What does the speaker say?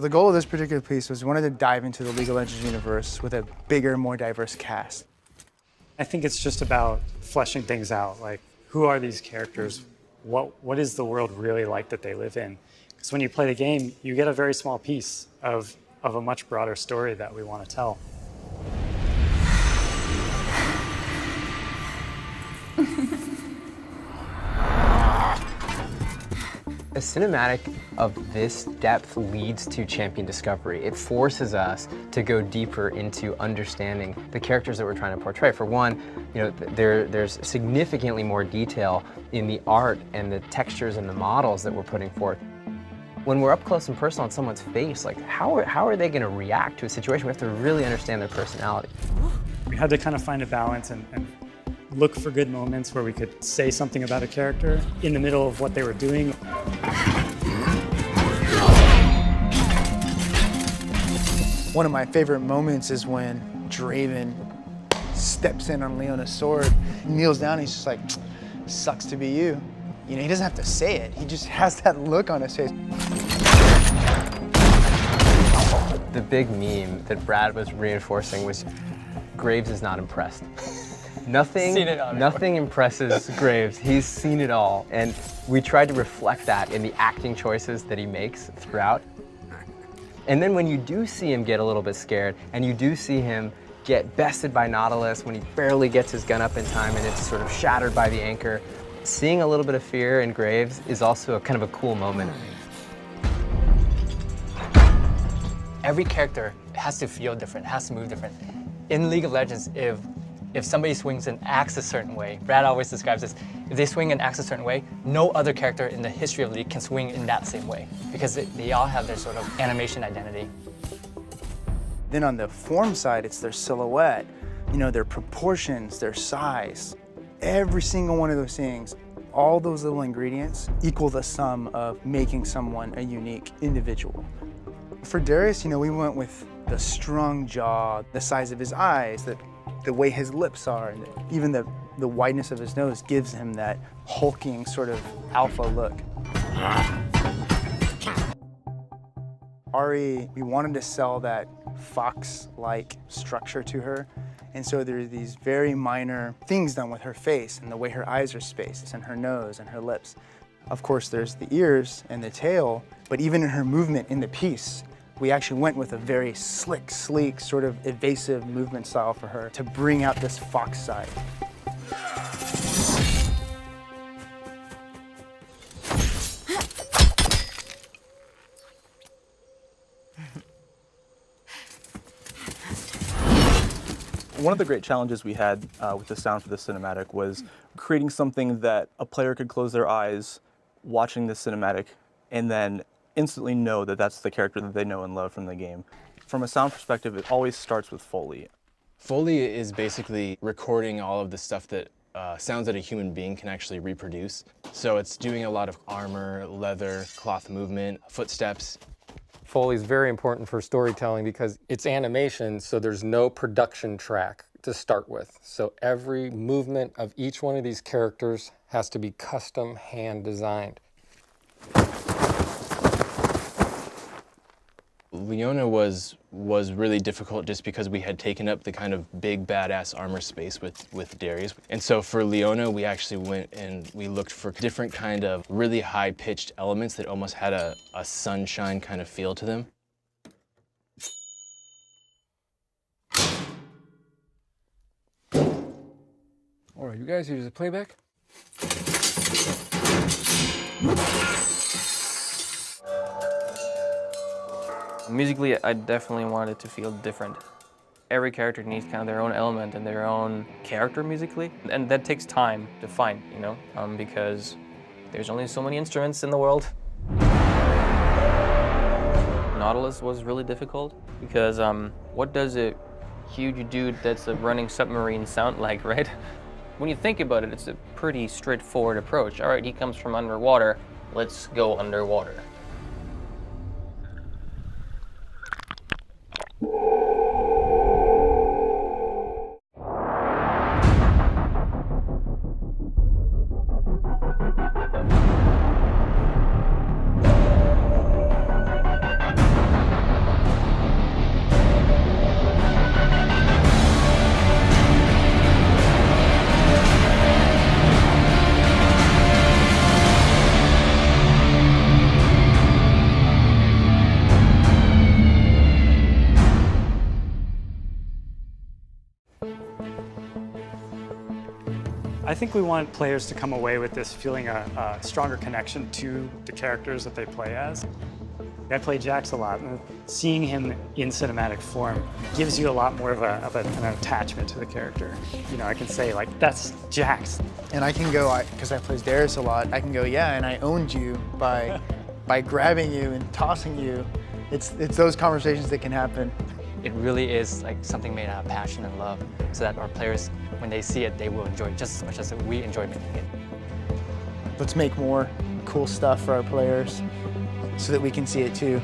the goal of this particular piece was we wanted to dive into the League of Legends universe with a bigger, more diverse cast. I think it's just about fleshing things out. Like, who are these characters? What is the world really like that they live in? Because when you play the game, you get a very small piece of a much broader story that we want to tell. A cinematic of this depth leads to champion discovery. It forces us to go deeper into understanding the characters that we're trying to portray. For one, there's significantly more detail in the art and the textures and the models that we're putting forth. When we're up close and personal on someone's face, like how are they going to react to a situation? We have to really understand their personality. We had to kind of find a balance and look for good moments where we could say something about a character in the middle of what they were doing. One of my favorite moments is when Draven steps in on Leona's sword, kneels down, and he's just like, sucks to be you. You know, he doesn't have to say it, he just has that look on his face. The big meme that Brad was reinforcing was Graves is not impressed. Nothing impresses Graves. He's seen it all. And we tried to reflect that in the acting choices that he makes throughout. And then when you do see him get a little bit scared, and you do see him get bested by Nautilus when he barely gets his gun up in time and it's sort of shattered by the anchor, seeing a little bit of fear in Graves is also a kind of a cool moment. Every character has to feel different, has to move different. In League of Legends, if somebody swings and acts a certain way, Brad always describes this, if they swing and acts a certain way, no other character in the history of the League can swing in that same way, because they all have their sort of animation identity. Then on the form side, it's their silhouette, you know, their proportions, their size. Every single one of those things, all those little ingredients equal the sum of making someone a unique individual. For Darius, you know, we went with the strong jaw, the size of his eyes, the way his lips are, and even the wideness of his nose gives him that hulking sort of alpha look. Ari, we wanted to sell that fox-like structure to her, and so there are these very minor things done with her face and the way her eyes are spaced and her nose and her lips. Of course, there's the ears and the tail, but even in her movement in the piece, we actually went with a very slick, sleek, sort of evasive movement style for her to bring out this fox side. One of the great challenges we had with the sound for the cinematic was creating something that a player could close their eyes watching the cinematic and then instantly know that that's the character that they know and love from the game. From a sound perspective, it always starts with Foley. Foley is basically recording all of the stuff that sounds that a human being can actually reproduce. So it's doing a lot of armor, leather, cloth movement, footsteps. Foley is very important for storytelling because it's animation, so there's no production track to start with. So every movement of each one of these characters has to be custom hand designed. Leona was really difficult just because we had taken up the kind of big badass armor space with Darius. And so for Leona, we actually went and we looked for different kind of really high pitched elements that almost had a sunshine kind of feel to them. All right, you guys use the playback? Musically, I definitely wanted it to feel different. Every character needs kind of their own element and their own character musically, and that takes time to find, you know, because there's only so many instruments in the world. Nautilus was really difficult because what does a huge dude that's a running submarine sound like, right? When you think about it, it's a pretty straightforward approach. All right, he comes from underwater, let's go underwater. think we want players to come away with this feeling a stronger connection to the characters that they play as. I play Jax a lot, and seeing him in cinematic form gives you a lot more of an attachment to the character. You know, I can say, like, that's Jax. And I can go, because I play Darius a lot, I can go, yeah, and I owned you by grabbing you and tossing you. It's those conversations that can happen. It really is like something made out of passion and love, so that our players, when they see it, they will enjoy it just as much as we enjoy making it. Let's make more cool stuff for our players so that we can see it too.